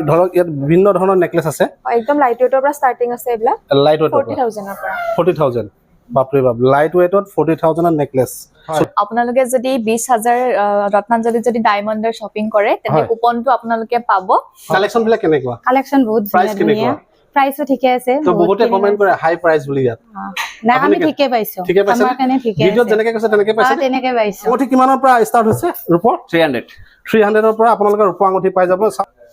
ধৰক ইয়াত বিভিন্ন ধৰণৰ নেকলেছ আছে একদম লাইট ওয়েটৰ পৰা ষ্টাৰ্টিং আছে এইবিলাক লাইট ওয়েটৰ 40000 ৰ পৰা 40000 বাপৰে বাপ লাইট ওয়েটত 40000 ৰ নেকলেছ আপোনালোকে যদি 20000 ৰত্নাঞ্জলিত যদি ডায়মণ্ডৰ শ্বপিং কৰে তেনে কুপনটো আপোনালোকে পাব কালেকচন বিলাক কেনেকুৱা কালেকচন বহুত ধুনীয়া প্ৰাইসও ঠিকে আছে তো বহুতে কমেন্ট কৰে হাই প্ৰাইস বুলি ইয়াত না আমি ঠিকে পাইছো আমাৰ কাৰণে ঠিকে আছে ভিডিঅ যেনেকৈ কৈছে তেনেকৈ পাইছে তেনেকৈ পাইছো আঙঠি কিমানৰ পৰা ষ্টাৰ্ট হৈছে ৰূপৰ 300 ৰ পৰা আপোনালোকে ৰূপৰ আঙঠি পাই যাব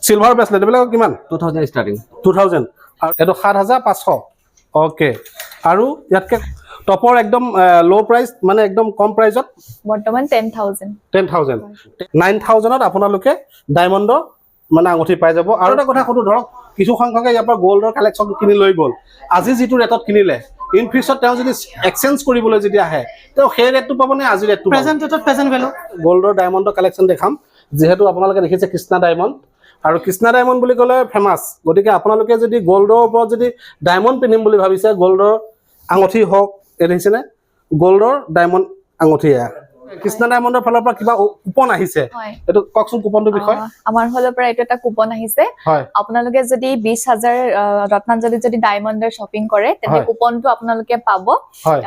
সিলভাৰ ব্ৰেসলেট এবিলাক কিমান 2000 স্টাৰ্টিং 2000 আৰু এটো 7500 ওকে আৰু ইয়াতকে টপৰ একদম লো প্ৰাইস মানে একদম কম প্ৰাইসত বৰ্তমান 10000 9000ত আপোনালোকে ডায়মণ্ডৰ মানে আঙঠি পাই যাব আৰু এটা কথা কটো ধৰক কিছু সংখ্যকে ইয়াৰ পৰা গোল্ডৰ কালেকচন কিনি লৈ গল আজি যেটো ৰেটত কিনিলে ইন ফিউচাৰ তেওঁ যদি এক্সচেঞ্জ কৰিবলৈ যদি আহে তেওঁ সেই ৰেটটো পাবনে আজি ৰেটটো প্ৰেজেন্ট ৰেটত প্ৰেজেন্ট ভ্যালু গোল্ডৰ ডায়মণ্ডৰ কালেকচন দেখাম যেহেতু আপোনালোকে দেখিছে কৃষ্ণা ডায়মণ্ড আৰু কৃষ্ণা ডায়মণ্ড বুলি ক'লে ফেমাস গতিকে আপোনালোকে যদি গোল্ডৰ ওপৰত যদি ডায়মণ্ড পিনিম বুলি ভাবিছে গোল্ডৰ আঙঠি হওক এৰিছেনে গোল্ডৰ ডায়মণ্ড আঙঠি কৃষ্ণা ডায়মণ্ডৰ ফালৰ পৰা কিবা কুপন আহিছে এটো ককচোন কুপনটো বিষয় আমাৰ ফালৰ পৰা এটা এটা কুপন আহিছে আপোনালোকে যদি 20000 ৰত্নাঞ্জলিত যদি ডায়মণ্ডৰ শ্বপিং কৰে তেনে কুপনটো আপোনালোকে পাব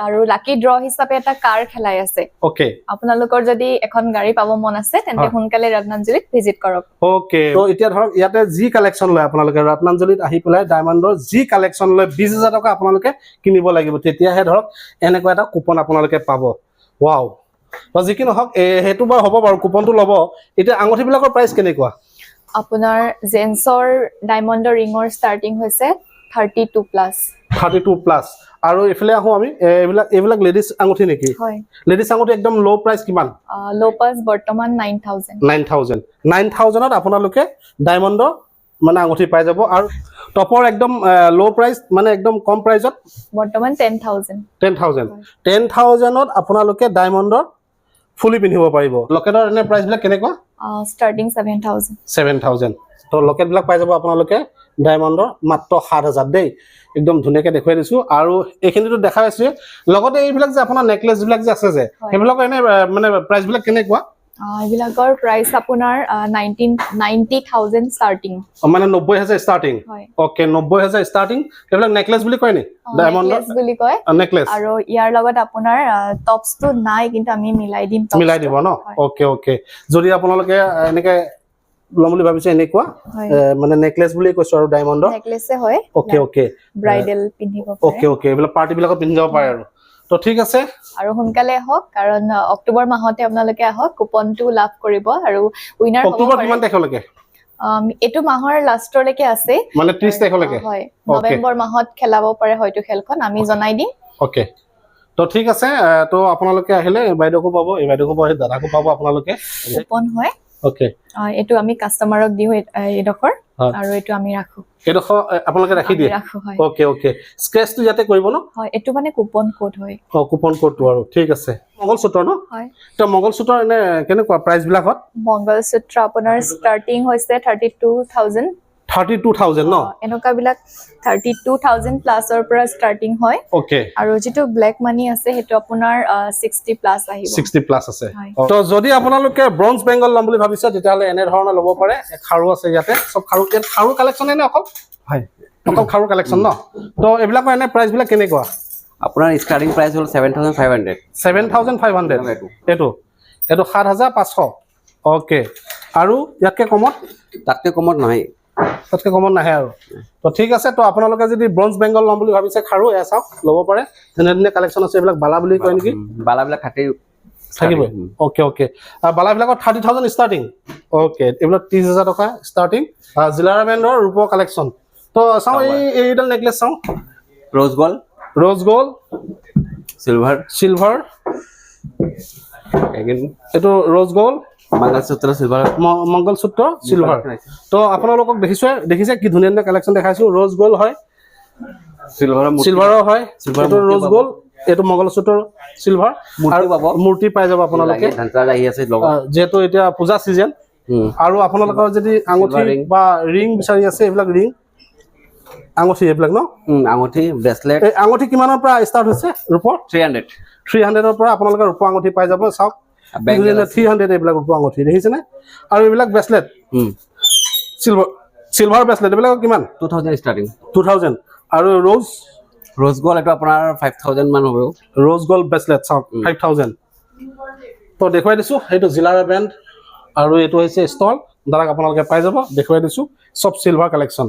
আৰু লাকি ড্ৰ হিচাপে এটা কাৰ খেলাই আছে ওকে আপোনালোকৰ যদি এখন গাড়ী পাব মন আছে তেন্তে সোনকালে ৰত্নাঞ্জলিত ভিজিট কৰক ওকে তো এতিয়া ধৰক ইয়াতে জি কালেকচন লয় আপোনালোকে ৰত্নাঞ্জলিত আহি পেলাই ডায়মণ্ডৰ জি কালেকচন লয় 20000 টকা আপোনালোকে কিনিব লাগিব তেতিয়াহে ধৰক এনেকুৱা এটা কুপন আপোনালোকে পাব ওয়াও তো যি কি নহক হেতু বা হ'ব বাৰু কুপনটো লব এতিয়া আঙঠি বিলাকৰ প্ৰাইস কেনেকুৱা আপোনাৰ জেন্সৰ ডায়মণ্ডৰ ৰিঙৰ ষ্টাৰ্টিং হৈছে 32 প্লাস আৰু এফালে আহো আমি এইবিলাক লেডিজ আঙঠি নেকি হয় লেডিজ আঙঠি একদম লো প্ৰাইস কিমান লো প্ৰাইস বৰ্তমান 9000ত আপোনালোকে ডায়মণ্ডৰ মানে আঙঠি পাই যাব আৰু টপৰ একদম লো প্ৰাইস মানে একদম কম প্ৰাইসত বৰ্তমান 10000ত আপোনালোকে ডায়মণ্ডৰ ফুলি পিন্ধিব পাৰিব লকেটৰ এনে প্ৰাইস বিলাক কেনেকুৱা ষ্টাৰ্টিং 7000 তো লকেট বিলাক পাই যাব আপোনালোকে ডায়মণ্ডৰ মাত্ৰ 7000 দেই একদম ধুনীয়াকৈ দেখুৱাই দিছো আৰু এইখিনিটো দেখাই আছে লগতে এইবিলাক যে আপোনাৰ নেকলেছ বিলাক যে আছে যে সেইবিলাক এনে মানে প্ৰাইস বিলাক কেনেকুৱা এইবিলাকৰ প্ৰাইস আপোনাৰ 90000 ষ্টাৰ্টিং মানে 90000 ষ্টাৰ্টিং ওকে 90000 ষ্টাৰ্টিং এইবিলাক নেকলেছ বুলি কয় নি ডায়মণ্ডৰ বুলি কয় নেকলেছ আৰু ইয়াৰ লগত আপোনাৰ টপসটো নাই কিন্তু আমি মিলাই দিব ন ওকে যদি আপোনালোকে এনেকে লম বুলি ভাবিছে এনেকুৱা মানে নেকলেছ বুলি কৈছো আৰু ডায়মণ্ডৰ নেকলেছে হয় ওকে ব্ৰাইডেল পিন্ধিব পাৰে ওকে এইবিলাক পাৰ্টি বিলাকত পিন্ধি যাব পাৰে আৰু তো ঠিক আছে আৰু সোনকালে হওক কাৰণ অক্টোবৰ মাহতে আপোনালোকে আহক কুপনটো লাভ কৰিব আৰু উইনাৰ হ'ব অক্টোবৰ কিমান তাৰিখলৈকে এটো মাহৰ লাষ্টলৈকে আছে মানে 30 তাৰিখলৈকে হয় নৱেম্বৰ মাহত খেলাব পাৰে হয়তো খেলখন আমি জনাই দিম ওকে তো ঠিক আছে তো আপোনালোকে আহিলে বাইদেউকো পাব এই বাইদেউকো পাব দাদাকো পাব আপোনালোকে কুপন হয় ওকে এটো আমি কাস্টমাৰক দিও এডখৰ আৰু এটো আমি ৰাখো এডখৰ আপোনালোকে ৰাখি দিয়ে ওকে স্ক্ৰেচটো ইয়াতে কৰিব ন হয় এটো মানে কুপন কোড হয় কুপন কোডটো আৰু ঠিক আছে মঙ্গলসূত্ৰ ন হয় তো মঙ্গলসূত্ৰ এনে কেনেকুৱা প্ৰাইস বিলাকত মঙ্গলসূত্ৰ আপোনাৰ ষ্টাৰ্টিং হৈছে 32000 ন এনেকা বিলাক 32000 প্লাসৰ পৰা ষ্টাৰ্টিং হয় ওকে আৰু যেটো ব্ল্যাক মানি আছে হেতু আপোনাৰ 60 প্লাস আহিব 60 প্লাস আছে তো যদি আপোনালোকে ব্ৰঞ্জ বেঙ্গল লম বুলি ভাবিছে তেতিয়ালে এনে ধৰণৰ লব পাৰে খাৰু আছে ইয়াতে সব খাৰু কালেকচন এনে অকল হয় অকল খাৰু কালেকচন ন তো এবিলাকৰ এনে প্ৰাইস বিলাক কেনেকুৱা আপোনাৰ ষ্টাৰ্টিং প্ৰাইস হল 7500 এটো 7500 ওকে আৰু ইয়াতকে কমত তাতকে কমত নহয় তাতকে কমন নাহে আৰু তো ঠিক আছে তো আপোনালোকে যদি ব্ৰঞ্জ বেঙ্গল লম বুলি ভাবিছে খাৰু এ চাওক লব পাৰে ধুনীয়া কালেকচন আছে এইবিলাক বালা বুলি কয় নেকি বালাবিলাক থাকিব ওকে আৰু বালাবিলাকৰ 30000 ষ্টাৰ্টিং ওকে এইবিলাক 30000 টকা ষ্টাৰ্টিং জিলাৰা ব্ৰেণ্ডৰ ৰূপৰ কালেকচন তো চাও এইডাল নেকলেছ চাও ৰ'জ গোল্ড সিলভাৰ এগেইন এটো ৰ'জ গোল্ড মঙ্গলসূত্ৰ সিলভাৰ তো আপোনালোকক দেখিছে কি ধুনীয়া কালেকচন দেখাইছো ৰ'জ গোল্ড হয় সিলভাৰৰ হয় এটো ৰ'জ গোল্ড এটো মঙ্গলসূত্ৰ সিলভাৰ মূৰ্তি পাই যাব আপোনালোকে যেহেতু এতিয়া পূজা সিজন আৰু আপোনালোকৰ যদি আঙঠি বা ৰিং বিচাৰি আছে এইবিলাক ৰিং আঙঠি এইবিলাক ন আঙঠি ব্ৰেসলেট এই আঙঠি কিমানৰ পৰা ষ্টাৰ্ট হৈছে ৰূপৰ 300ৰ পৰা আপোনালোকে ৰূপৰ আঙঠি পাই যাব চাওক 300 এইবিলাক ৰূপৰ আঙঠি দেখিছেনে আৰু এইবিলাক ব্ৰেসলেট সিলভাৰ ব্ৰেচলেট এবিলাক কিমান 2000 স্টাৰ্টিং 2000 আৰু ৰোজ গোল্ড এটা আপনাৰ 5000 মান হবে rose gold bracelet চাওক 5000 তো দেখুৱাই দিছো এইটো জিলাৰা ব্ৰেণ্ড আৰু এইটো হৈছে ষ্টল দাদাক আপোনালোকে পাই যাব দেখুৱাই দিছো সব সিলভাৰ কালেকচন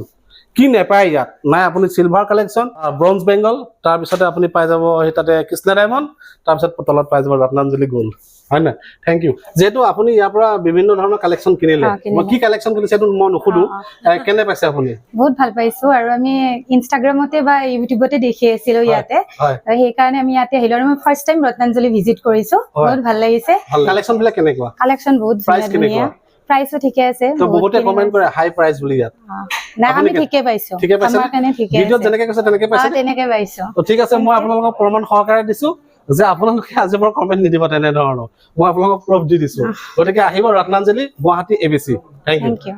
কি নেপায় ইয়াত নাই আপুনি সিলভাৰ কালেকচন ব্ৰঞ্জ বেংগল তাৰ পিছতে আপুনি পাই যাব এই তাতে কৃষ্ণ ডায়মণ্ড তাৰ পিছত তলত পাই যাব ৰত্নাঞ্জলি গোল্ড হয় না থ্যাংক ইউ যেটো আপুনি ইয়াৰ পৰা বিভিন্ন ধৰণৰ কালেকচন কিনিলে মই কি কালেকচন কিনিছে সেইটো মই নুখুদু কেনে পাইছে আপুনি বহুত ভাল পাইছো আৰু আমি ইনষ্টাগ্ৰামতে বা ইউটিউবতে দেখি আছিলো ইয়াতে সেই কাৰণে আমি ইয়াতে আহিলো আৰু মই ফাৰ্স্ট টাইম ৰত্নাঞ্জলি ভিজিট কৰিছো বহুত ভাল লাগিছে কালেকচন বিলাক কেনেকুৱা কালেকচন বহুত ধুনীয়া প্ৰাইসও ঠিকে আছে তো বহুতে কমেন্ট কৰে হাই প্ৰাইস বুলি ইয়াত না আমি ঠিকে পাইছো আমাৰ কাৰণে ঠিকে আছে ভিডিঅ যেনেকৈ কৈছে তেনেকৈ পাইছে তেনেকৈ পাইছো তো ঠিক আছে মই আপোনালোকক প্ৰমাণ সহকাৰে দিছো যে আপোনালোকে আজিবৰ কমেন্ট নিদিব তেনে ধৰণৰ মই আপোনালোকক প্ৰুফ দি দিছো গতিকে আহিব ৰত্নাঞ্জলি গুৱাহাটী ABC থ্যাংক ইউ